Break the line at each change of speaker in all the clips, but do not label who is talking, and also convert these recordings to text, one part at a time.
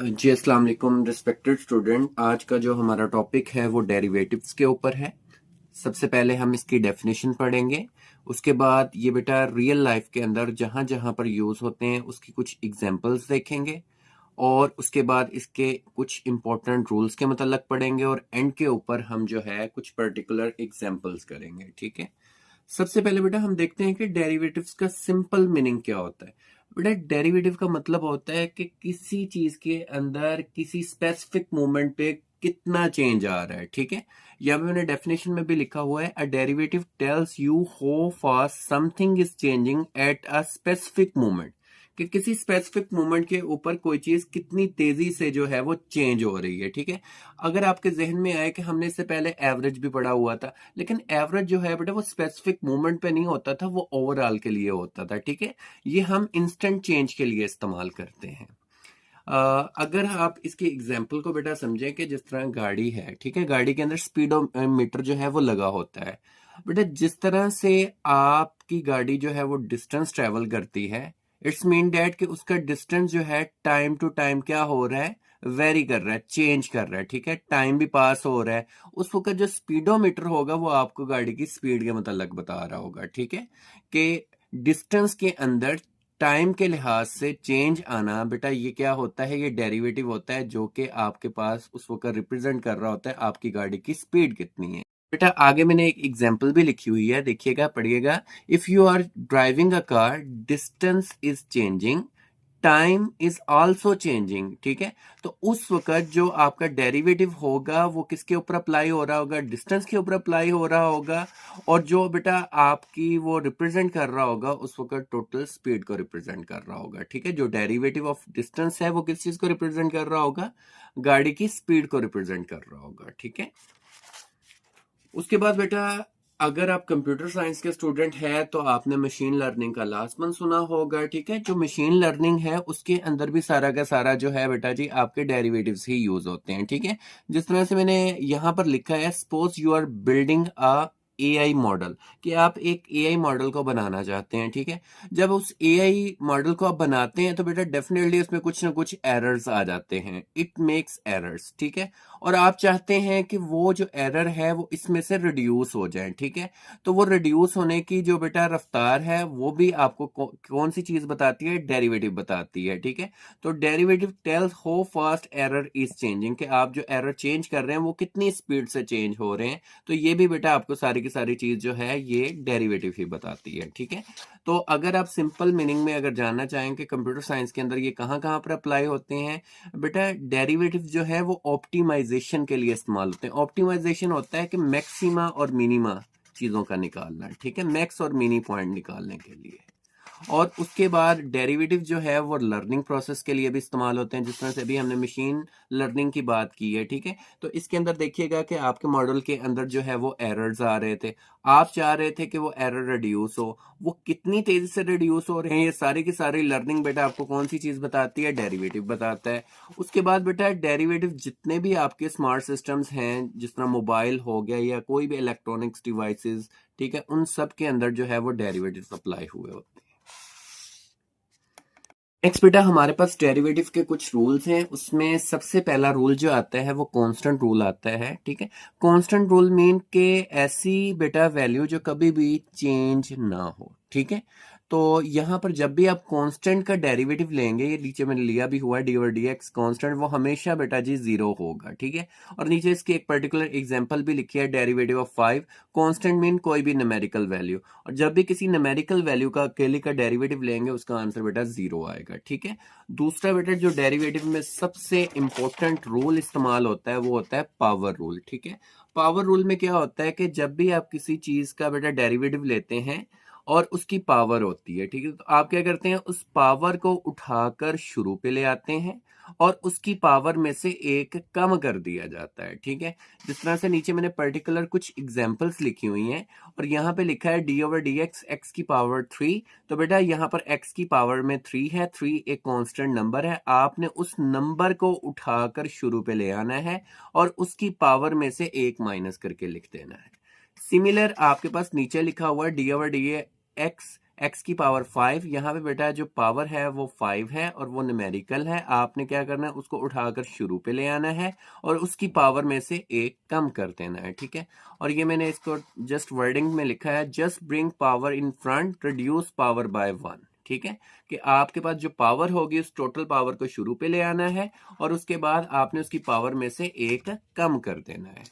जी अस्सलाम वालेकुम respected student. आज का जो हमारा टॉपिक है वो डेरिवेटिव्स के ऊपर है। सबसे पहले हम इसकी डेफिनेशन पढ़ेंगे। उसके बाद ये बेटा रियल लाइफ के अंदर जहां जहां पर यूज होते हैं उसकी कुछ एग्जांपल्स देखेंगे और उसके बाद इसके कुछ इंपॉर्टेंट रूल्स के मतलब पढ़ेंगे और एंड के ऊपर हम जो है कुछ पर्टिकुलर एग्जांपल्स करेंगे। ठीक है। सबसे पहले बेटा हम देखते हैं कि डेरिवेटिव्स का सिंपल मीनिंग क्या होता है। बेटा डेरिवेटिव का मतलब होता है कि किसी चीज के अंदर किसी स्पेसिफिक मोमेंट पे कितना चेंज आ रहा है। ठीक है। यहाँ पे मैंने डेफिनेशन में भी लिखा हुआ है, a derivative tells you how fast something is changing at a specific moment, कि किसी स्पेसिफिक मोमेंट के ऊपर कोई चीज कितनी तेजी से जो है वो चेंज हो रही है। ठीक है। अगर आपके जहन में आए कि हमने इससे पहले एवरेज भी पढ़ा हुआ था, लेकिन एवरेज जो है बेटा वो स्पेसिफिक मोमेंट पे नहीं होता था, वो ओवरऑल के लिए होता था। ठीक है। ये हम इंस्टेंट चेंज के लिए इस्तेमाल करते हैं। अगर आप इसकी एग्जाम्पल को बेटा समझें कि जिस तरह गाड़ी है, ठीक है, गाड़ी के अंदर स्पीडोमीटर जो है वो लगा होता है। बेटा जिस तरह से आपकी गाड़ी जो है वो डिस्टेंस ट्रेवल करती है, इट्स मीन डैट कि उसका डिस्टेंस जो है टाइम टू टाइम क्या हो रहा है, वेरी कर रहा है, चेंज कर रहा है। ठीक है। टाइम भी पास हो रहा है। उस वक्त जो स्पीडोमीटर होगा वो आपको गाड़ी की स्पीड के मतलब बता रहा होगा। ठीक है। कि डिस्टेंस के अंदर टाइम के लिहाज से चेंज आना, बेटा ये क्या होता है, ये डेरिवेटिव होता है जो कि आपके पास उस वक्त रिप्रेजेंट कर रहा होता है आपकी गाड़ी की स्पीड कितनी है। बेटा आगे मैंने एक एग्जांपल भी लिखी हुई है, देखिएगा, पढ़िएगा। If you are driving a car, distance is changing, time is also changing. ठीक है। तो उस वक्त जो आपका डेरिवेटिव होगा वो किसके ऊपर अप्लाई हो रहा होगा, डिस्टेंस के ऊपर अप्लाई हो रहा होगा। और जो बेटा आपकी वो रिप्रेजेंट कर रहा होगा उस वक्त टोटल स्पीड को रिप्रेजेंट कर रहा होगा। ठीक है। जो डेरिवेटिव ऑफ डिस्टेंस है वो किस चीज को रिप्रेजेंट कर रहा होगा, गाड़ी की स्पीड को रिप्रेजेंट कर रहा होगा। ठीक है। उसके बाद बेटा अगर आप कंप्यूटर साइंस के स्टूडेंट हैं तो आपने मशीन लर्निंग का लास्ट मंथ सुना होगा। ठीक है। जो मशीन लर्निंग है उसके अंदर भी सारा का सारा जो है बेटा जी आपके डेरिवेटिव्स ही यूज होते हैं। ठीक है। जिस तरह से मैंने यहां पर लिखा है, suppose you are building a AI model, कि आप एक एआई मॉडल को बनाना चाहते हैं। ठीक है। जब उस एआई मॉडल को आप बनाते हैं तो बेटा डेफिनेटली उसमें कुछ ना कुछ एरर्स आ जाते हैं, इट मेक्स एरर्स। ठीक है। और आप चाहते हैं कि वो जो एरर है वो इसमें से रिड्यूस हो जाए। ठीक है। तो वो रिड्यूस होने की जो बेटा रफ्तार है वो भी आपको कौन सी चीज बताती है, डेरिवेटिव बताती है। ठीक है। तो derivative tales how fast error is changing, कि आप जो एरर चेंज कर रहे हैं वो कितनी स्पीड से चेंज हो रहे हैं। तो ये भी बेटा आपको सारी की सारी चीज जो है ये डेरिवेटिव ही बताती है। ठीक है। तो अगर आप सिंपल मीनिंग में अगर जानना चाहें कि कंप्यूटर साइंस के अंदर ये कहाँ कहाँ पर अप्लाई होते हैं, बेटा डेरिवेटिव जो है वो ऑप्टिमाइजेशन के लिए इस्तेमाल होते हैं। ऑप्टिमाइजेशन होता है कि मैक्सिमा और मिनिमा चीजों का निकालना। ठीक है। मैक्स और मिनी पॉइंट निकालने के लिए। और उसके बाद डेरिवेटिव जो है वो लर्निंग प्रोसेस के लिए भी इस्तेमाल होते हैं, जिस तरह से अभी हमने मशीन लर्निंग की बात की है। ठीक है। तो इसके अंदर देखिएगा कि आपके मॉडल के अंदर जो है वो एरर्स आ रहे थे, आप चाह रहे थे कि वो एरर रिड्यूस हो, वो कितनी तेजी से रिड्यूस हो रहे हैं, ये सारी की सारी लर्निंग बेटा आपको कौन सी चीज बताती है, डेरिवेटिव बताता है। उसके बाद बेटा डेरिवेटिव जितने भी आपके स्मार्ट सिस्टम्स हैं, जिस तरह मोबाइल हो गया या कोई भी इलेक्ट्रॉनिक्स डिवाइसेस, ठीक है, उन सब के अंदर जो है वो डेरिवेटिव अप्लाई हुए होते हैं। नेक्स्ट बेटा हमारे पास डेरिवेटिव के कुछ रूल्स हैं। उसमें सबसे पहला रूल जो आता है वो कांस्टेंट रूल आता है। ठीक है। कांस्टेंट रूल मीन के ऐसी बेटा वैल्यू जो कभी भी चेंज ना हो। ठीक है। तो यहां पर जब भी आप कांस्टेंट का डेरिवेटिव लेंगे, ये नीचे मैंने लिया भी हुआ है, D over d x constant, वो हमेशा बेटा जी जीरो होगा। ठीक है। और नीचे इसकी एक पर्टिकुलर एग्जांपल भी लिखी है, डेरिवेटिव ऑफ 5। कांस्टेंट मीन कोई भी न्यूमेरिकल वैल्यू, और जब भी किसी न्यूमेरिकल वैल्यू का अकेले का डेरिवेटिव लेंगे उसका आंसर बेटा जीरो आएगा। ठीक है। दूसरा बेटा जो डेरिवेटिव में सबसे इंपॉर्टेंट रूल इस्तेमाल होता है वो होता है पावर रूल। ठीक है। पावर रूल में क्या होता है कि जब भी आप किसी चीज का बेटा डेरिवेटिव लेते हैं और उसकी पावर होती है, ठीक है, तो आप क्या करते हैं, उस पावर को उठाकर शुरू पे ले आते हैं और उसकी पावर में से एक कम कर दिया जाता है। ठीक है। जिस तरह से नीचे मैंने पर्टिकुलर कुछ एग्जांपल्स लिखी हुई हैं और यहाँ पे लिखा है D over d x, x की पावर 3। तो बेटा यहाँ पर एक्स की पावर में 3 है, 3 एक कांस्टेंट नंबर है, आपने उस नंबर को उठाकर शुरू पे ले आना है और उसकी पावर में से एक माइनस करके लिख देना है। सिमिलर आपके पास नीचे लिखा हुआ है D over d x, x की पावर 5, यहाँ पे बेटा जो पावर है वो 5 है और वो न्यूमेरिकल है। आपने क्या करना है, उसको उठाकर शुरू पे ले आना है और उसकी पावर में से एक कम कर देना है, ठीक है। और ये मैंने इसको जस्ट वर्डिंग में लिखा है, just bring power in front, reduce power bye 1, ठीक है। कि आपके पास जो पावर होगी उस टोटल पावर को शुरू पे ले आना है और उसके बाद आपने उसकी पावर में से एक कम कर देना है।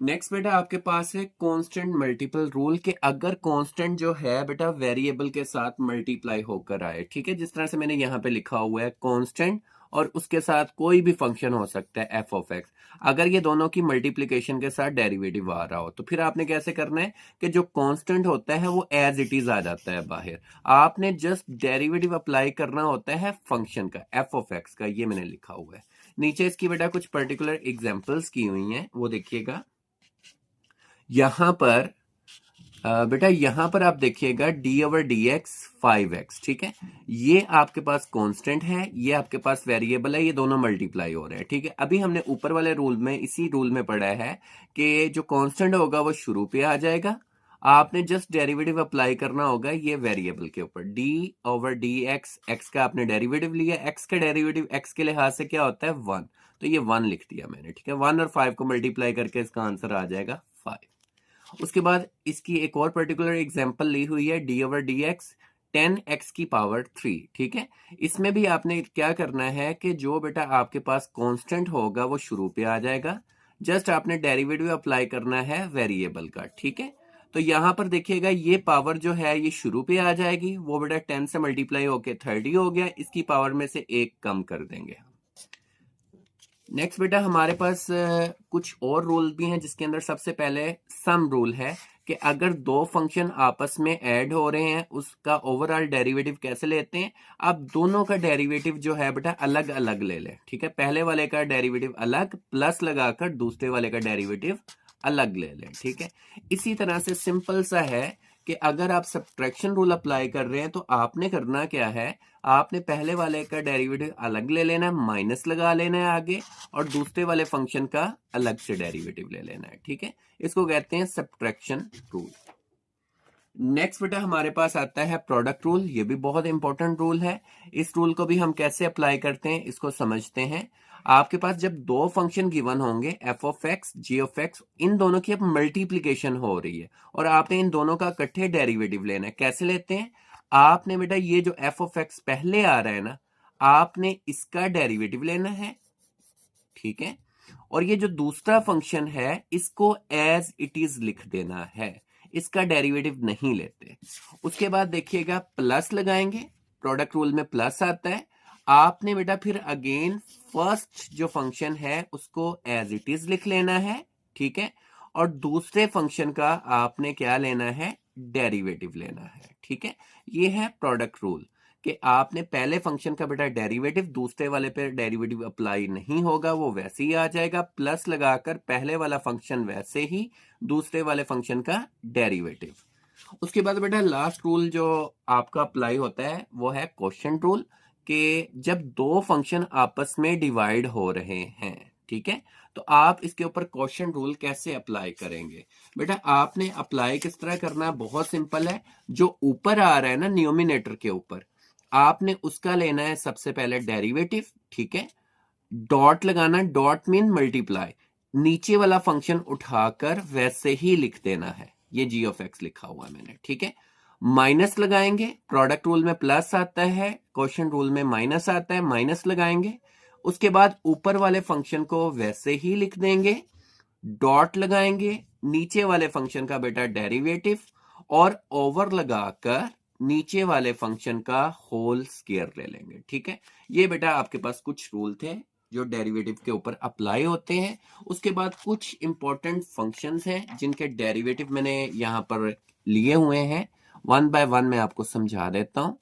नेक्स्ट बेटा आपके पास है कांस्टेंट मल्टीपल रूल, कि अगर कांस्टेंट जो है बेटा वेरिएबल के साथ मल्टीप्लाई होकर आए, ठीक है। जिस तरह से मैंने यहाँ पे लिखा हुआ है कांस्टेंट और उसके साथ कोई भी फंक्शन हो सकता है एफ ऑफ एक्स, अगर ये दोनों की मल्टीप्लीकेशन के साथ डेरिवेटिव आ रहा हो तो फिर आपने कैसे करना है कि जो कांस्टेंट होता है वो एज इट इज आ जाता है बाहर, आपने जस्ट डेरिवेटिव अप्लाई करना होता है फंक्शन का एफ ऑफ एक्स का। ये मैंने लिखा हुआ है नीचे, इसकी बेटा कुछ पर्टिकुलर एग्जाम्पल्स की हुई हैं, वो देखिएगा। यहां पर बेटा यहां पर आप देखिएगा D over d x 5x, ठीक है। ये आपके पास कांस्टेंट है, ये आपके पास वेरिएबल है, ये दोनों मल्टीप्लाई हो रहे हैं, ठीक है। अभी हमने ऊपर वाले रूल में, इसी रूल में पढ़ा है कि जो कांस्टेंट होगा वो शुरू पे आ जाएगा, आपने जस्ट डेरिवेटिव अप्लाई करना होगा ये वेरिएबल के ऊपर। D over d x, x का आपने डेरिवेटिव लिया, एक्स का डेरिवेटिव एक्स के लिहाज से क्या होता है 1, तो ये 1 लिख दिया मैंने, ठीक है। 1 और 5 को मल्टीप्लाई करके इसका आंसर आ जाएगा 5। उसके बाद इसकी एक और पर्टिकुलर एग्जांपल ली हुई है D over d x 10x की पावर 3, ठीक है। इसमें भी आपने क्या करना है कि जो बेटा आपके पास कांस्टेंट होगा वो शुरू पे आ जाएगा, जस्ट आपने डेरिवेटिव अप्लाई करना है वेरिएबल का, ठीक है। तो यहां पर देखिएगा ये पावर जो है ये शुरू पे आ जाएगी, वो बेटा 10 से मल्टीप्लाई होके 30 हो गया, इसकी पावर में से एक कम कर देंगे। नेक्स्ट बेटा हमारे पास कुछ और रूल भी हैं, जिसके अंदर सबसे पहले सम रूल है कि अगर दो फंक्शन आपस में ऐड हो रहे हैं उसका ओवरऑल डेरिवेटिव कैसे लेते हैं। अब दोनों का डेरिवेटिव जो है बेटा अलग अलग ले लें, ठीक है। पहले वाले का डेरिवेटिव अलग प्लस लगाकर दूसरे वाले का डेरिवेटिव अलग ले लें, ठीक है। इसी तरह से सिंपल सा है कि अगर आप सब्ट्रैक्शन रूल अप्लाई कर रहे हैं तो आपने करना क्या है, आपने पहले वाले का डेरिवेटिव अलग ले लेना है, माइनस लगा लेना है आगे, और दूसरे वाले फंक्शन का अलग से डेरिवेटिव ले लेना है, ठीक है। इसको कहते हैं सब्ट्रैक्शन रूल। नेक्स्ट बेटा हमारे पास आता है प्रोडक्ट रूल, ये भी बहुत इंपॉर्टेंट रूल है। इस रूल को भी हम कैसे अप्लाई करते हैं इसको समझते हैं। आपके पास जब दो फंक्शन गिवन होंगे F of X G of X, इन दोनों की अब मल्टीप्लीकेशन हो रही है और आपने इन दोनों का इकट्ठे डेरिवेटिव लेना है। कैसे लेते हैं, आपने बेटा ये जो एफ ऑफ एक्स पहले आ रहा है ना, आपने इसका डेरिवेटिव लेना है, ठीक है। और ये जो दूसरा फंक्शन है इसको एज इट इज लिख देना है, इसका डेरिवेटिव नहीं लेते। उसके बाद देखिएगा प्लस लगाएंगे, प्रोडक्ट रूल में प्लस आता है, आपने बेटा फिर अगेन फर्स्ट जो फंक्शन है उसको एज इट इज लिख लेना है, ठीक है। और दूसरे फंक्शन का आपने क्या लेना है, डेरिवेटिव लेना है, ठीक है। ये है प्रोडक्ट रूल कि आपने पहले फंक्शन का बेटा डेरिवेटिव, दूसरे वाले पे डेरिवेटिव अप्लाई नहीं होगा, वो वैसे ही आ जाएगा, प्लस लगाकर पहले वाला फंक्शन वैसे ही, दूसरे वाले फंक्शन का डेरिवेटिव। उसके बाद बेटा लास्ट रूल जो आपका अप्लाई होता है वो है क्वोशिएंट रूल, कि जब दो फंक्शन आपस में डिवाइड हो रहे हैं, ठीक है, तो आप इसके ऊपर क्वोशिएंट रूल कैसे अप्लाई करेंगे। बेटा आपने अप्लाई किस तरह करना है, बहुत सिंपल है। जो ऊपर आ रहा है ना न्यूमिनेटर के ऊपर, आपने उसका लेना है सबसे पहले डेरिवेटिव, ठीक है। डॉट लगाना, डॉट मीन मल्टीप्लाई, नीचे वाला फंक्शन उठाकर वैसे ही लिख देना है, ये जी ऑफ एक्स लिखा हुआ है मैंने, ठीक है। माइनस लगाएंगे, प्रोडक्ट रूल में प्लस आता है, क्वोशिएंट रूल में माइनस आता है, माइनस लगाएंगे। उसके बाद ऊपर वाले फंक्शन को वैसे ही लिख देंगे, डॉट लगाएंगे, नीचे वाले फंक्शन का बेटा डेरिवेटिव, और ओवर लगाकर नीचे वाले फंक्शन का होल स्क्वायर ले लेंगे, ठीक है। ये बेटा आपके पास कुछ रूल थे जो डेरिवेटिव के ऊपर अप्लाई होते हैं। उसके बाद कुछ इंपॉर्टेंट फंक्शंस हैं जिनके डेरिवेटिव मैंने यहां पर लिए हुए हैं, वन बाय वन मैं आपको समझा देता हूं।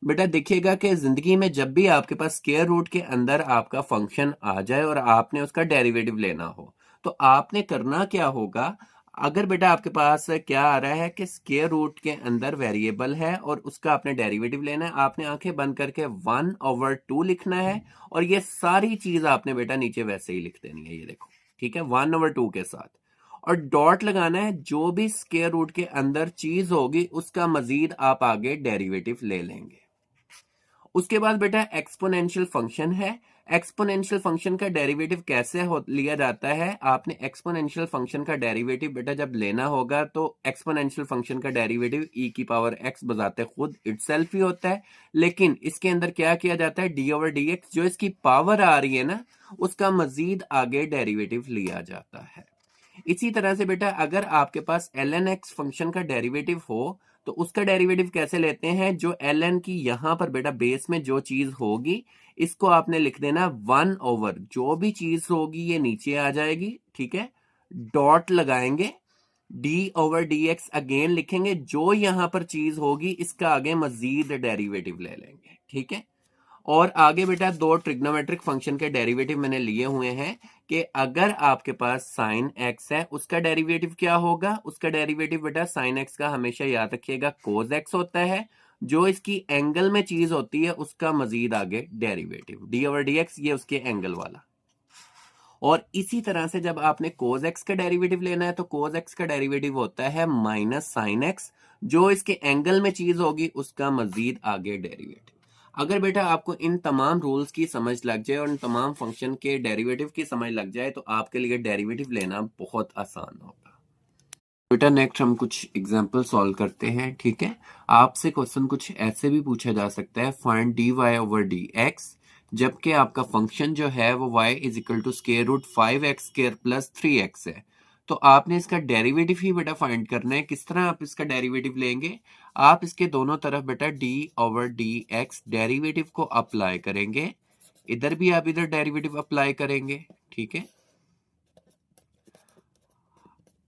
बेटा देखिएगा कि जिंदगी में जब भी आपके पास स्क्वायर रूट के अंदर आपका फंक्शन आ जाए और आपने उसका डेरिवेटिव लेना हो, तो आपने करना क्या होगा। अगर बेटा आपके पास क्या आ रहा है कि स्क्वायर रूट के अंदर वेरिएबल है और उसका आपने डेरिवेटिव लेना है, आपने आंखें बंद करके 1/2 लिखना है, और ये सारी चीज आपने बेटा नीचे वैसे ही लिख देनी है, ये देखो, ठीक है, 1/2 के साथ। और डॉट लगाना है जो भी स्क्वायर रूट के अंदर चीज होगी उसका मजीद आप आगे डेरिवेटिव ले लेंगे। उसके बाद बेटा एक्सपोनेंशियल फंक्शन है। एक्सपोनेंशियल फंक्शन का डेरिवेटिव कैसे लिया जाता है? आपने एक्सपोनेंशियल फंक्शन का डेरिवेटिव बेटा जब लेना होगा तो एक्सपोनेंशियल फंक्शन का डेरिवेटिव e की पावर x बजाते खुद इटसेल्फ ही होता है, लेकिन इसके अंदर क्या किया जाता है, d ओवर डी एक्स जो इसकी पावर आ रही है ना उसका मजीद आगे डेरिवेटिव लिया जाता है। इसी तरह से बेटा अगर आपके पास ln x फंक्शन का डेरिवेटिव हो तो उसका डेरिवेटिव कैसे लेते हैं, जो ln की यहां पर बेटा बेस में जो चीज होगी इसको आपने लिख देना 1 ओवर जो भी चीज होगी ये नीचे आ जाएगी, ठीक है, डॉट लगाएंगे, d over d x again लिखेंगे, जो यहां पर चीज होगी इसका आगे मजीद डेरिवेटिव ले लेंगे, ठीक है। और आगे बेटा दो ट्रिग्नोमेट्रिक फंक्शन के डेरिवेटिव मैंने लिए हुए हैं कि अगर आपके पास साइन एक्स है उसका डेरिवेटिव क्या होगा, उसका डेरिवेटिव बेटा साइन एक्स का हमेशा याद रखिएगा कोस एक्स होता है, जो इसकी एंगल में चीज होती है उसका मजीद आगे derivative D over d x, ये उसके एंगल वाला। और इसी तरह से जब आपने कोस एक्स का डेरिवेटिव लेना है तो कोस एक्स का डेरिवेटिव होता है माइनस साइन एक्स, जो इसके एंगल में चीज होगी उसका मजीद आगे डेरिवेटिव। अगर बेटा आपको इन तमाम रूल्स की समझ लग जाए और इन तमाम फंक्शन के डेरिवेटिव की समझ लग जाए तो आपके लिए डेरिवेटिव लेना बहुत आसान होगा। बेटा नेक्स्ट हम कुछ एग्जांपल सॉल्व करते हैं, ठीक है। आपसे क्वेश्चन कुछ ऐसे भी पूछा जा सकता है, find d y over d x, जबकि आपका फंक्शन जो है वो y is equal to square root 5x square plus 3x है। तो आपने इसका डेरिवेटिव ही बेटा फाइंड करना है। किस तरह आप इसका डेरिवेटिव लेंगे, आप इसके दोनों तरफ बेटा d over d x derivative को अप्लाई करेंगे, इधर भी आप इधर डेरिवेटिव अप्लाई करेंगे, ठीक है।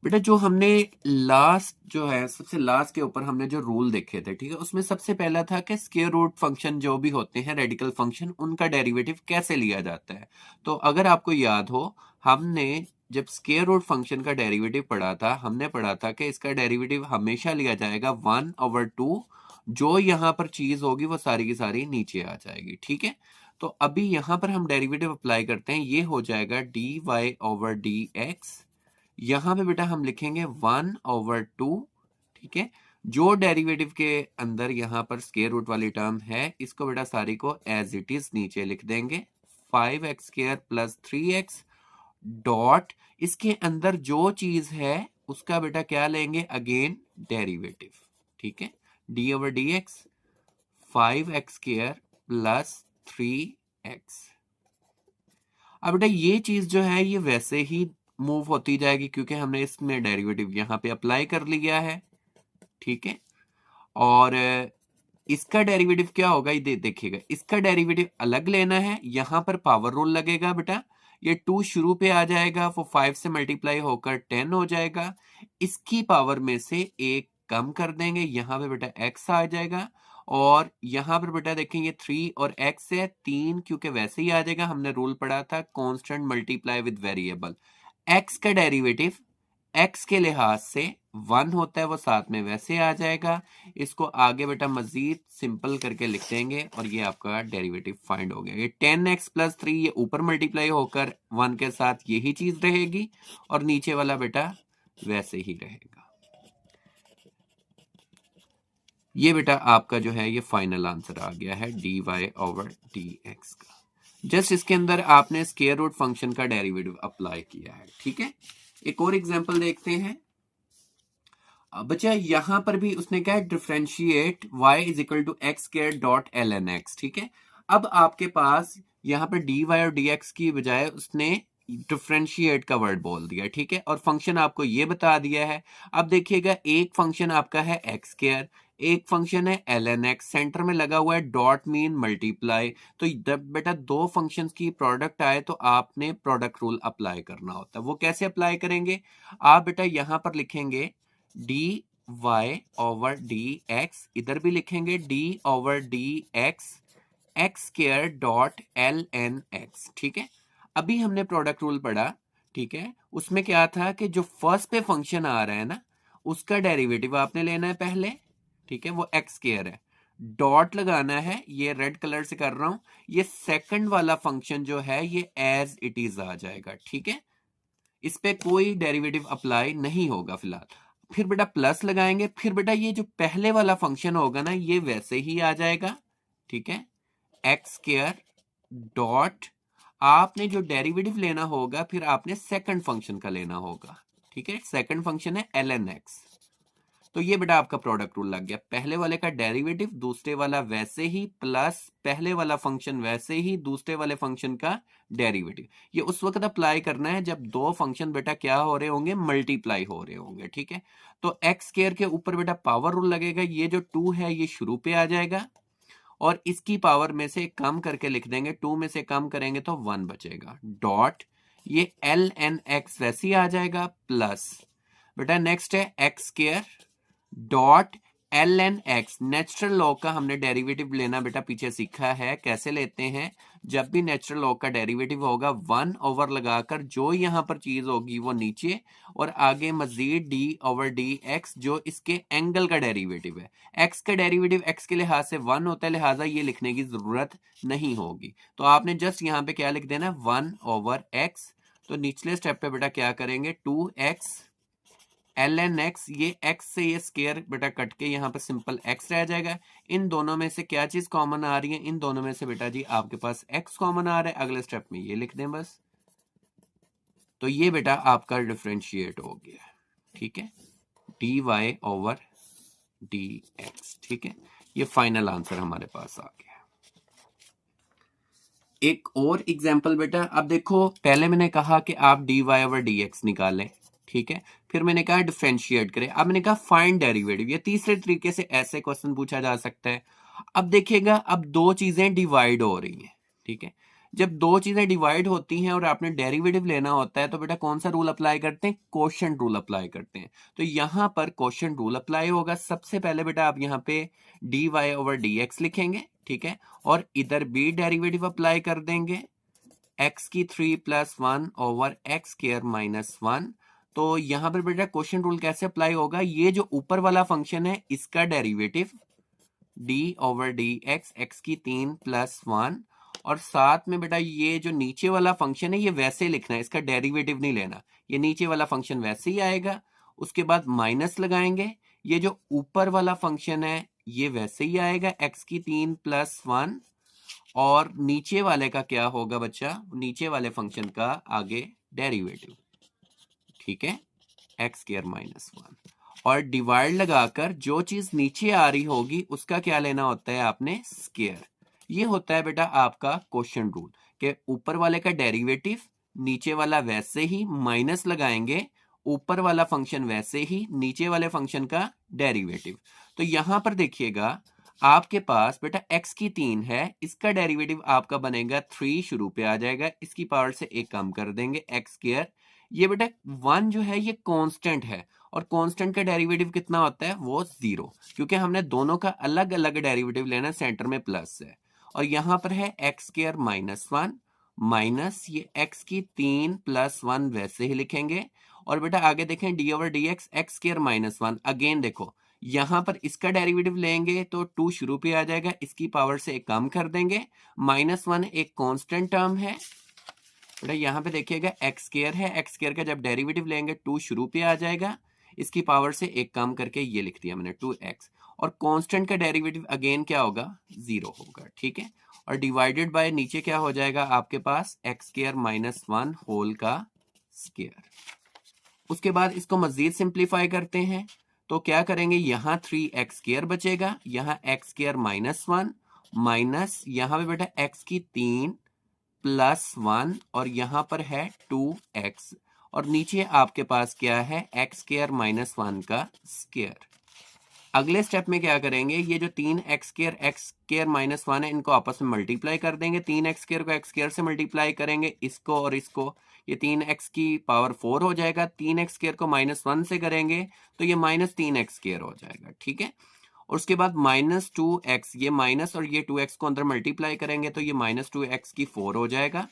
बेटा जो हमने लास्ट जो है सबसे लास्ट के ऊपर हमने जो रूल देखे थे, ठीक है, उसमें सबसे पहला था कि स्क्वायर रूट फंक्शन जो भी होते हैं रेडिकल फंक्शन उनका डेरिवेटिव कैसे लिया जाता है। तो अगर आपको याद हो हमने जब स्क्वायर रूट फंक्शन का डेरिवेटिव पढ़ा था, हमने पढ़ा था कि इसका डेरिवेटिव हमेशा लिया जाएगा 1 ओवर 2, जो यहाँ पर चीज होगी वो सारी की सारी नीचे आ जाएगी, ठीक है। तो अभी यहाँ पर हम डेरिवेटिव अप्लाई करते हैं, ये हो जाएगा d y over d x, यहां पे बेटा हम लिखेंगे 1 ओवर 2, ठीक है। जो डेरिवेटिव के अंदर यहां पर स्क्वायर रूट वाली टर्म है इसको बेटा सारी को एज इट इज नीचे लिख देंगे, 5x square plus 3x dot इसके अंदर जो चीज है उसका बेटा क्या लेंगे, अगेन डेरिवेटिव, ठीक है, D over d x 5x square plus 3x। अब बेटा ये चीज जो है ये वैसे ही मूव होती जाएगी क्योंकि हमने इसमें डेरिवेटिव यहाँ पे अप्लाई कर लिया है, ठीक है। और इसका डेरिवेटिव क्या होगा, ये देखिएगा, इसका डेरिवेटिव अलग लेना है, यहां पर पावर रूल लगेगा बेटा, ये 2 शुरू पे आ जाएगा, वो 5 से मल्टीप्लाई होकर 10 हो जाएगा, इसकी पावर में से एक कम कर देंगे, यहां पे बेटा x आ जाएगा, और यहां पर बेटा देखें ये 3 और x है 3, क्योंकि वैसे ही आ जाएगा, हमने रूल पढ़ा था constant multiply with variable. x का डेरिवेटिव x के लिहाज से 1 होता है, वो साथ में वैसे आ जाएगा, इसको आगे बेटा मजीद सिंपल करके लिख देंगे और ये आपका डेरिवेटिव फाइंड हो गया। ये 10x प्लस 3 ये ऊपर मल्टीप्लाई होकर 1 के साथ यही चीज रहेगी और नीचे वाला बेटा वैसे ही रहेगा। ये बेटा आपका जो है ये फाइनल आंसर आ गया है d y over d x का। जस्ट इसके अंदर आपने स्क्वायर रूट फंक्शन का डेरिवेटिव अप्लाई किया है, ठीक है। एक और एग्जांपल देखते हैं। बच्चा यहां पर भी उसने क्या है, differentiate y is equal to x square dot l n x, ठीक है। अब आपके पास यहां पर डी वाई और डी एक्स की बजाय उसने डिफरेंशिएट का वर्ड बोल दिया, ठीक है, और फंक्शन आपको ये बता दिया है। अब देखिएगा एक फंक्शन आपका है एक्स स्क्वायर, एक फंक्शन है एल एन एक्स, सेंटर में लगा हुआ है डॉट मीन मल्टीप्लाई। तो जब बेटा दो फंक्शंस की प्रोडक्ट आए तो आपने प्रोडक्ट रूल अप्लाई करना होता है। वो कैसे अप्लाई करेंगे, आप बेटा यहां पर लिखेंगे d y over d x, इधर भी लिखेंगे d over d x x square dot l n x, ठीक है। अभी हमने प्रोडक्ट रूल पढ़ा, ठीक है, उसमें क्या था कि जो फर्स्ट पे फंक्शन आ रहा है ना उसका डेरिवेटिव आपने लेना है पहले, ठीक है, वो एक्स स्क्वायर है, डॉट लगाना है, ये रेड कलर से कर रहा हूं, ये सेकंड वाला फंक्शन जो है ये एज इट इज आ जाएगा, ठीक है। इस पे कोई डेरिवेटिव अप्लाई नहीं होगा फिलहाल। फिर बेटा प्लस लगाएंगे, फिर बेटा ये जो पहले वाला फंक्शन होगा ना ये वैसे ही आ जाएगा, ठीक है। एक्स स्क्वायर डॉट आपने जो डेरिवेटिव लेना होगा फिर आपने सेकंड फंक्शन का लेना होगा, ठीक है। सेकंड फंक्शन है ln x। तो ये बेटा आपका प्रोडक्ट रूल लग गया, पहले वाले का डेरिवेटिव दूसरे वाला वैसे ही प्लस पहले वाला फंक्शन वैसे ही दूसरे वाले फंक्शन का डेरिवेटिव। ये उस वक्त अप्लाई करना है जब दो फंक्शन बेटा क्या हो रहे होंगे, मल्टीप्लाई हो रहे होंगे, ठीक है। तो एक्स स्क्वायर के ऊपर बेटा पावर रूल लगेगा, ये जो 2 है ये शुरू पे आ जाएगा और इसकी पावर में से कम करके लिख देंगे, 2 में से कम करेंगे तो 1 बचेगा, डॉट ये ln x वैसे ही आ जाएगा प्लस बेटा नेक्स्ट है x square dot ln x। Natural log का हमने डेरिवेटिव लेना बेटा पीछे सीखा है, कैसे लेते हैं, जब भी नेचुरल लॉग का डेरिवेटिव होगा 1 ओवर लगाकर जो यहां पर चीज होगी वो नीचे और आगे मजीद d ओवर dx जो इसके एंगल का डेरिवेटिव है। x का डेरिवेटिव x के लिहाज से 1 होता है, लिहाजा ये लिखने की जरूरत नहीं होगी। तो आपने जस्ट यहां पे क्या लिख देना 1 ओवर x। तो निचले स्टेप पे बेटा क्या करेंगे 2x ln x, ये x से ये स्क्वायर बेटा कट के यहाँ पर सिंपल x रह जाएगा। इन दोनों में से क्या चीज कॉमन आ रही है, इन दोनों में से बेटा जी आपके पास x कॉमन आ रहा है, अगले स्टेप में ये लिख दें बस। तो ये बेटा आपका डिफरेंशिएट हो गया, ठीक है, dy ओवर dx, ठीक है। ये फाइनल आंसर हमारे पास आ गया। एक और एग्जाम्पल बेटा, अब देखो पहले मैंने कहा कि आप dy ओवर dx निकालें, ठीक है, फिर मैंने कहा डिफरेंशिएट करें, अब मैंने कहा फाइंड डेरिवेटिव। ये तीसरे तरीके से ऐसे क्वेश्चन पूछा जा सकता है। अब देखिएगा अब दो चीजें डिवाइड हो रही हैं, ठीक है। जब दो चीजें डिवाइड होती हैं और आपने डेरिवेटिव लेना होता है तो बेटा कौन सा रूल अप्लाई करते हैं, क्वोशिएंट रूल अप्लाई करते हैं। तो यहां पर क्वोशिएंट रूल अप्लाई होगा। सबसे पहले बेटा आप यहां पे dy ओवर dx लिखेंगे, ठीक है, और इधर भी डेरिवेटिव अप्लाई कर देंगे, x की 3 plus 1 over x square minus 1। तो यहां पर बेटा क्वोशिएंट रूल कैसे अप्लाई होगा, ये जो ऊपर वाला फंक्शन है इसका derivative d over dx, x की 3 प्लस 1 और साथ में बेटा ये जो नीचे वाला फंक्शन है ये वैसे लिखना है, इसका डेरिवेटिव नहीं लेना, ये नीचे वाला फंक्शन वैसे ही आएगा। उसके बाद माइनस लगाएंगे, ये जो ऊपर वाला फंक्शन है ये वैसे ही आएगा, x की 3 प्लस 1 और नीचे वाले का क्या होगा बच्चा, नीचे वाले फंक्शन का आगे डेरिवेटिव, ठीक है, एक्स स्क्वायर माइनस 1 और डिवाइड लगाकर जो चीज नीचे आ रही होगी उसका क्या लेना होता है आपने, स्क्वायर। ये होता है बेटा आपका क्वोशिएंट रूल कि ऊपर वाले का डेरिवेटिव नीचे वाला वैसे ही, माइनस लगाएंगे ऊपर वाला फंक्शन वैसे ही नीचे वाले फंक्शन का डेरिवेटिव। तो यहां पर देखिएगा आपके पास बेटा x की 3 है, इसका डेरिवेटिव आपका बनेगा 3 शुरू पे आ जाएगा, इसकी पावर से एक कम कर देंगे एक्स स्क्वायर। ये बेटा 1 जो है ये कांस्टेंट है और कांस्टेंट का डेरिवेटिव कितना होता है, वो 0, क्योंकि हमने दोनों का अलग अलग डेरिवेटिव लेना, सेंटर में प्लस है। और यहां पर है एक्स स्क्वायर माइनस 1 माइनस ये x की 3 प्लस 1 वैसे ही लिखेंगे। और बेटा आगे देखें d over dx x square minus 1, again देखो यहां पर इसका डेरिवेटिव लेंगे तो 2 शुरू पे आ जाएगा, इसकी पावर से एक कम कर देंगे, माइनस 1 एक कांस्टेंट टर्म है बेटा, यहां पे देखिएगा एक्स स्क्वायर है, एक्स स्क्वायर का जब डेरिवेटिव लेंगे 2 शुरू पे आ जाएगा, इसकी पावर से एक कम करके ये लिख दिया मैंने 2x और कांस्टेंट का डेरिवेटिव अगेन क्या होगा, 0 होगा, ठीक है। और डिवाइडेड बाय नीचे क्या हो जाएगा आपके पास एक्स स्क्वायर माइनस 1 होल का स्क्वायर। उसके बाद इसको मजीद सिंप्लीफाई करते हैं तो क्या करेंगे, यहां 3x स्क्वायर बचेगा, यहां एक्स स्क्वायर माइनस 1 माइनस यहां पे बेटा x की 3 प्लस 1 और यहां पर है 2x और नीचे आपके पास क्या है एक्स स्क्वायर माइनस 1 का स्क्वायर। अगले स्टेप में क्या करेंगे, ये जो 3x स्क्वायर माइनस 1 है इनको आपस में मल्टीप्लाई कर देंगे, 3x स्क्वायर को एक्स स्क्वायर से मल्टीप्लाई करेंगे, इसको और इसको, ये 3x की पावर 4 हो जाएगा, 3x स्क्वायर को माइनस 1 से करेंगे तो ये माइनस 3x स्क्वायर हो जाएगा, ठीक है। और उसके बाद माइनस 2x, ये माइनस और ये 2x को अंदर मल्टीप्लाई करेंगे तो ये माइनस 2x की 4 हो जाएगा,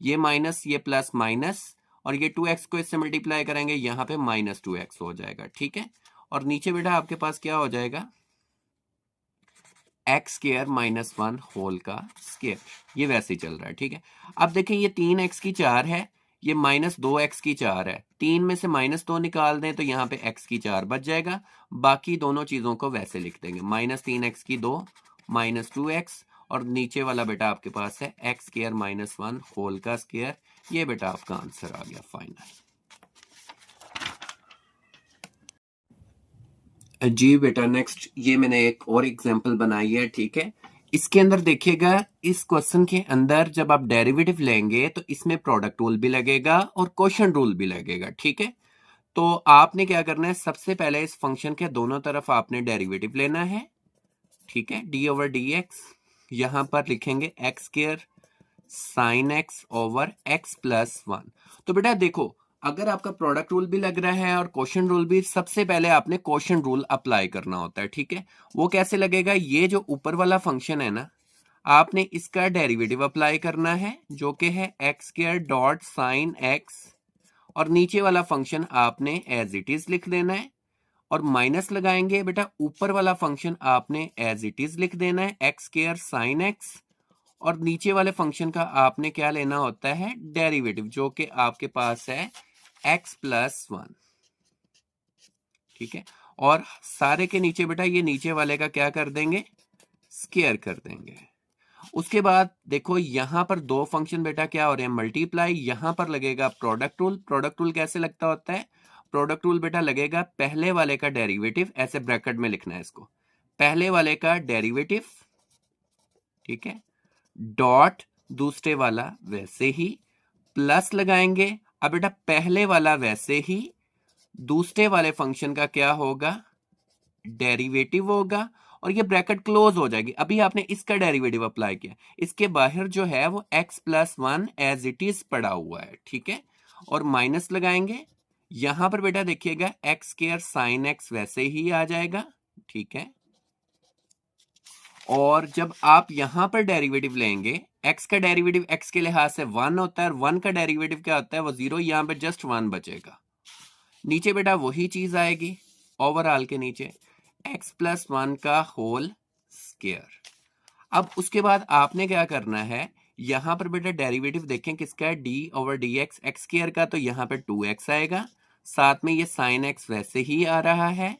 ये माइनस ये प्लस माइनस और ये 2x को इससे मल्टीप्लाई करेंगे, यहाँ पे माइनस 2x हो जाएगा, ठीक है। और नीचे बेटा आपके पास क्या हो जाएगा, एक्स स्क्वायर माइनस 1 होल का स्क्वायर, ये वैसे ही चल रहा है, ठीक है। अब देखें ये 3x की 4 है, ये -2x की 4 है, 3 में से -2 निकाल दें तो यहाँ पे x की 4 बच जाएगा। बाकी दोनों चीजों को वैसे लिख देंगे, -3x की 2 -2x, और नीचे वाला बेटा आपके पास है x स्क्वायर -1 होल का स्क्वायर। ये बेटा आपका आंसर आ गया फाइनल। जी बेटा नेक्स्ट ये मैंने एक और एग्जांपल बनाई है, ठीक है। इसके अंदर देखिएगा, इस क्वेश्चन के अंदर जब आप डेरिवेटिव लेंगे तो इसमें प्रोडक्ट रूल भी लगेगा और क्वोशिएंट रूल भी लगेगा, ठीक है। तो आपने क्या करना है, सबसे पहले इस फंक्शन के दोनों तरफ आपने डेरिवेटिव लेना है, ठीक है। d/dx यहां पर लिखेंगे x square sin x over x plus 1। तो बेटा देखो, अगर आपका प्रोडक्ट रूल भी लग रहा है और क्वोशिएंट रूल भी, सबसे पहले आपने क्वोशिएंट रूल अप्लाई करना होता है, ठीक है। वो कैसे लगेगा, ये जो ऊपर वाला फंक्शन है ना, आपने इसका डेरिवेटिव अप्लाई करना है जो कि है x square dot sine x, और नीचे वाला फंक्शन आपने एज इट इज लिख देना है, और माइनस लगाएंगे बेटा, ऊपर वाला फंक्शन आपने एज इट इज लिख देना है एक्स स्क्वायर साइन एक्स, और नीचे वाले फंक्शन का आपने क्या लेना होता है, डेरिवेटिव, जो कि आपके पास है x प्लस 1, ठीक है। और सारे के नीचे बेटा ये नीचे वाले का क्या कर देंगे, स्क्वायर कर देंगे। उसके बाद देखो यहां पर दो फंक्शन बेटा क्या हो रहे हैं, मल्टीप्लाई, यहां पर लगेगा प्रोडक्ट रूल। प्रोडक्ट रूल कैसे लगता होता है, प्रोडक्ट रूल बेटा लगेगा पहले वाले का डेरिवेटिव, ऐसे ब्रैकेट में लिखना है इसको, पहले वाले का डेरिवेटिव, ठीक है, डॉट दूसरे वाला वैसे ही, प्लस लगाएंगे। अब बेटा पहले वाला वैसे ही, दूसरे वाले फंक्शन का क्या होगा, डेरिवेटिव होगा, और ये ब्रैकेट क्लोज हो जाएगी। अभी आपने इसका डेरिवेटिव अप्लाई किया, इसके बाहर जो है वो x plus 1 as it is पड़ा हुआ है, ठीक है, और माइनस लगाएंगे। यहां पर बेटा देखिएगा x स्क्वायर साइन x वैसे ही आ जाएगा, ठीक है। और जब आप यहां पर डेरिवेटिव लेंगे, x का डेरिवेटिव x के लिहाज से 1 होता है, और 1 का डेरिवेटिव क्या होता है, वो 0, यहां पर जस्ट 1 बचेगा। नीचे बेटा वही चीज आएगी, ओवरऑल के नीचे x प्लस 1 का होल स्क्वायर। अब उसके बाद आपने क्या करना है, यहां पर बेटा डेरिवेटिव देखें किसका है, d/dx x स्क्वायर का, तो यहां पे 2x आएगा, साथ में ये साइन x वैसे ही आ रहा है,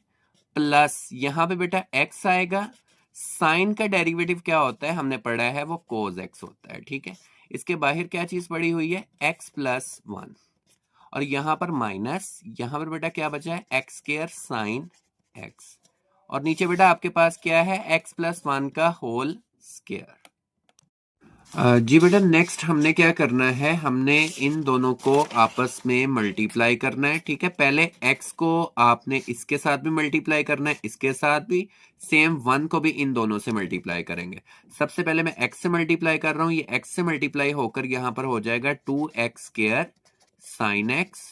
प्लस यहां पे बेटा x आएगा। साइन का डेरिवेटिव क्या होता है, हमने पढ़ा है, वो कोस x होता है, ठीक है। इसके बाहर क्या चीज पड़ी हुई है, x प्लस 1, और यहां पर माइनस, यहां पर बेटा क्या बचा है, एक्स स्क्वायर साइन एक्स, और नीचे बेटा आपके पास क्या है, x प्लस 1 का होल स्क्वायर। जी बेटा नेक्स्ट हमने क्या करना है, हमने इन दोनों को आपस में मल्टीप्लाई करना है, ठीक है। पहले x को आपने इसके साथ भी मल्टीप्लाई करना है, इसके साथ भी, सेम 1 को भी इन दोनों से मल्टीप्लाई करेंगे। सबसे पहले मैं x से मल्टीप्लाई कर रहा हूं, ये x से मल्टीप्लाई होकर यहां पर हो जाएगा 2x square sine x.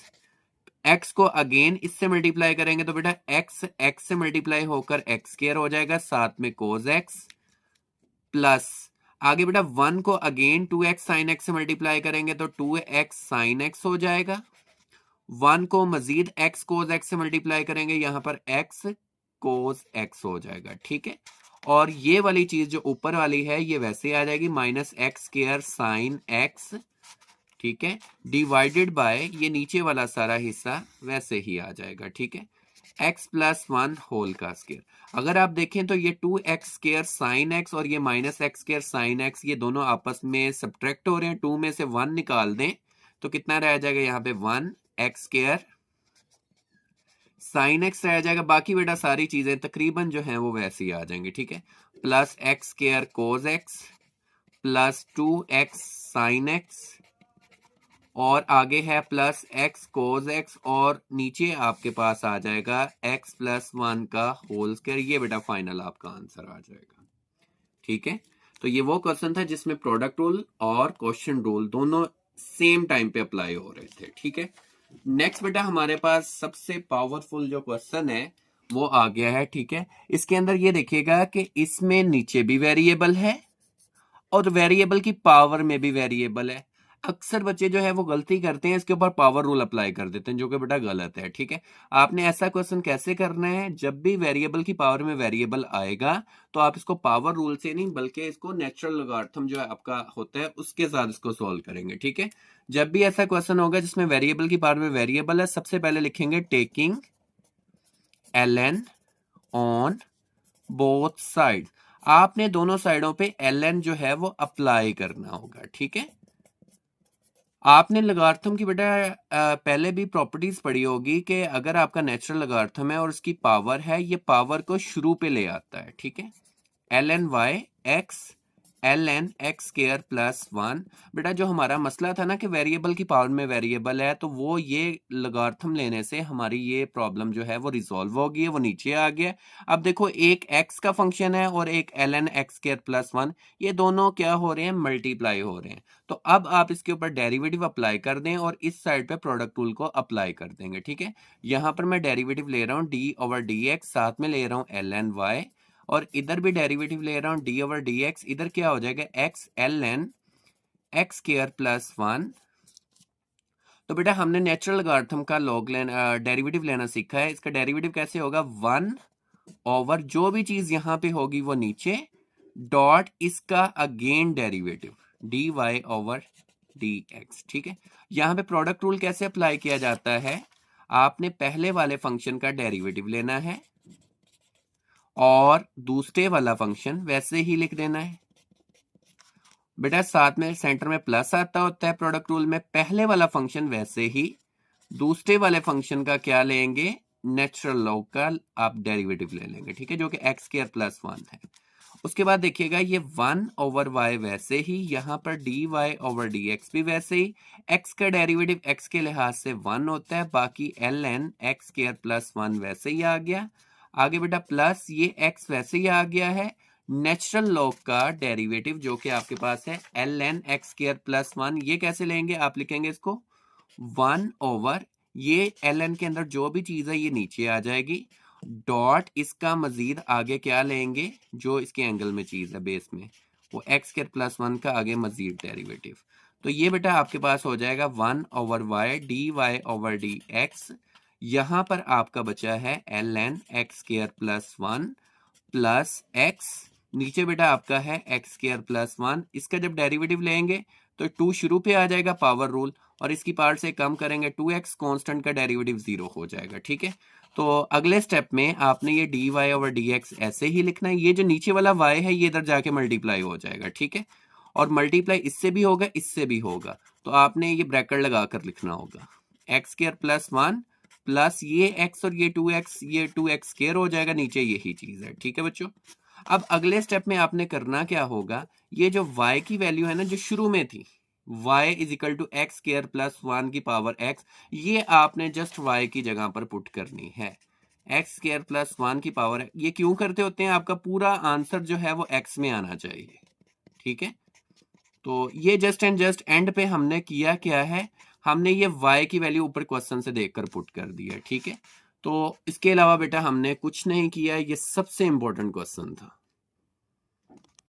x को अगेन इससे मल्टीप्लाई करेंगे तो बेटा x से मल्टीप्लाई होकर x स्क्वायर हो जाएगा, साथ में कोस x, प्लस आगे बेटा 1 को अगेन 2x साइन x से मल्टीप्लाई करेंगे तो 2x साइन x हो जाएगा। 1 को मजीद x कोस x से मल्टीप्लाई करेंगे, यहां पर x कोस x हो जाएगा, ठीक है। और ये वाली चीज जो ऊपर वाली है ये वैसे आ जाएगी, minus x square sine x, ठीक है, डिवाइडेड बाय ये नीचे वाला सारा हिस्सा वैसे ही आ जाएगा, ठीक है, x प्लस 1 होल का स्क्वायर। अगर आप देखें तो ये 2x स्क्वायर साइन x और ये minus x square sine x, ये दोनों आपस में सब्ट्रैक्ट हो रहे हैं, 2 में से 1 निकाल दें तो कितना रह जाएगा, यहाँ पे 1x स्क्वायर साइन x रह जाएगा। बाकी बेटा सारी चीजें तकरीबन जो हैं वो वैसे ही आ जाएंगी, ठीक है, plus x square cos x plus 2x sine x, और आगे है प्लस x कोस x, और नीचे आपके पास आ जाएगा x प्लस 1 का होल स्क्वायर। ये बेटा फाइनल आपका आंसर आ जाएगा, ठीक है। तो ये वो क्वेश्चन था जिसमें प्रोडक्ट रूल और क्वोशिएंट रूल दोनों सेम टाइम पे अप्लाई हो रहे थे, ठीक है। नेक्स्ट बेटा हमारे पास सबसे पावरफुल जो क्वेश्चन है वो आ गया है, ठीक है। इसके अंदर ये देखिएगा कि इसमें नीचे भी वेरिएबल है और वेरिएबल की पावर में भी वेरिएबल है। अक्सर बच्चे जो है वो गलती करते हैं, इसके ऊपर पावर रूल अप्लाई कर देते हैं, जो कि बेटा गलत है। ठीक है, आपने ऐसा क्वेश्चन कैसे करना है, जब भी वेरिएबल की पावर में वेरिएबल आएगा तो आप इसको पावर रूल से नहीं बल्कि इसको नेचुरल लॉगरिथम जो है आपका होता है उसके साथ इसको सॉल्व करेंगे। ठीक है, जब भी ऐसा क्वेश्चन होगा जिसमें वेरिएबल की पावर में वेरिएबल है, सबसे पहले लिखेंगे taking ln on both side. आपने दोनों साइडों पे ln जो है वो अप्लाई करना होगा। ठीक है, आपने लॉगरिथम की बेटा पहले भी प्रॉपर्टीज पढ़ी होगी कि अगर आपका नेचुरल लॉगरिथम है और उसकी पावर है, ये पावर को शुरू पे ले आता है। ठीक है, ln y x ln x square plus 1। बेटा जो हमारा मसला था ना कि वेरिएबल की पावर में वेरिएबल है, तो वो ये लॉगरिथम लेने से हमारी ये प्रॉब्लम जो है वो रिजॉल्व हो गई है, वो नीचे आ गया। अब देखो एक x का फंक्शन है और एक ln x स्क्वायर प्लस 1, ये दोनों क्या हो रहे हैं, मल्टीप्लाई हो रहे हैं। तो अब आप इसके ऊपर डेरिवेटिव अप्लाई कर दें और इस साइड पे प्रोडक्ट रूल को अप्लाई कर देंगे। ठीक है, यहां पर मैं डेरिवेटिव ले रहा हूं d/dx, साथ में ले रहा हूं ln y, और इधर भी डेरिवेटिव ले रहा हूं d/dx। इधर क्या हो जाएगा, x ln x square plus 1। तो बेटा हमने नेचुरल लॉगरिथम का लॉग लेना, डेरिवेटिव लेना सीखा है। इसका डेरिवेटिव कैसे होगा, 1/, जो भी चीज यहां पे होगी वो नीचे, डॉट इसका अगेन डेरिवेटिव dy/dx। ठीक है, यहां पे प्रोडक्ट रूल कैसे अप्लाई किया जाता है, आपने पहले वाले फंक्शन का डेरिवेटिव लेना है और दूसरे वाला फंक्शन वैसे ही लिख देना है। बेटा साथ में सेंटर में प्लस आता होता है प्रोडक्ट रूल में, पहले वाला फंक्शन वैसे ही, दूसरे वाले फंक्शन का क्या लेंगे, नेचुरल लॉग का आप डेरिवेटिव ले लेंगे। ठीक है, जो कि x स्क्वायर प्लस 1 है। उसके बाद देखिएगा ये 1/y वैसे ही, यहां पर dy/dx भी वैसे ही। x का डेरिवेटिव x के लिहाज से 1 होता है, बाकी ln x स्क्वायर प्लस 1 वैसे ही आ गया। आगे बेटा प्लस ये x वैसे ही आ गया है, नेचुरल लॉग का डेरिवेटिव जो कि आपके पास है ln x स्क्वायर प्लस 1, ये कैसे लेंगे, आप लिखेंगे इसको 1/, ये ln के अंदर जो भी चीज है ये नीचे आ जाएगी, डॉट इसका मजीद आगे क्या लेंगे, जो इसके एंगल में चीज है बेस में, वो x स्क्वायर प्लस 1 का आगे मजीद डेरिवेटिव। तो ये बेटा आपके पास हो जाएगा 1/y dy/dx। यहां पर आपका बचा है ln x square plus 1 plus x, नीचे बेटा आपका है x स्क्वायर प्लस 1। इसका जब डेरिवेटिव लेंगे तो 2 शुरू पे आ जाएगा पावर रूल, और इसकी पावर से कम करेंगे 2x, कांस्टेंट का डेरिवेटिव 0 हो जाएगा। ठीक है, तो अगले स्टेप में आपने ये dy/dx ऐसे ही लिखना है, ये जो नीचे वाला y है ये इधर जाके मल्टीप्लाई हो जाएगा। ठीक है, और मल्टीप्लाई इससे भी होगा इससे भी होगा, तो आपने ये ब्रैकेट लगाकर लिखना होगा x स्क्वायर प्लस 1 प्लस ये x और ये 2x, ये 2x स्क्वायर हो जाएगा, नीचे यही चीज है। ठीक है बच्चों, अब अगले स्टेप में आपने करना क्या होगा, ये जो y की वैल्यू है ना जो शुरू में थी, y is equal to x square plus 1 की पावर x, ये आपने जस्ट y की जगह पर पुट करनी है। एक्स स्क्वायर प्लस 1 की पावर, ये क्यों करते होते हैं, आपका पूरा आंसर जो है वो x में आना चाहिए। ठीक है, तो ये जस्ट एंड जस्ट एंड पे हमने किया क्या है, हमने ये y की वैल्यू ऊपर क्वेश्चन से देखकर पुट कर दी है। ठीक है, तो इसके अलावा बेटा हमने कुछ नहीं किया, ये सबसे इंपॉर्टेंट क्वेश्चन था।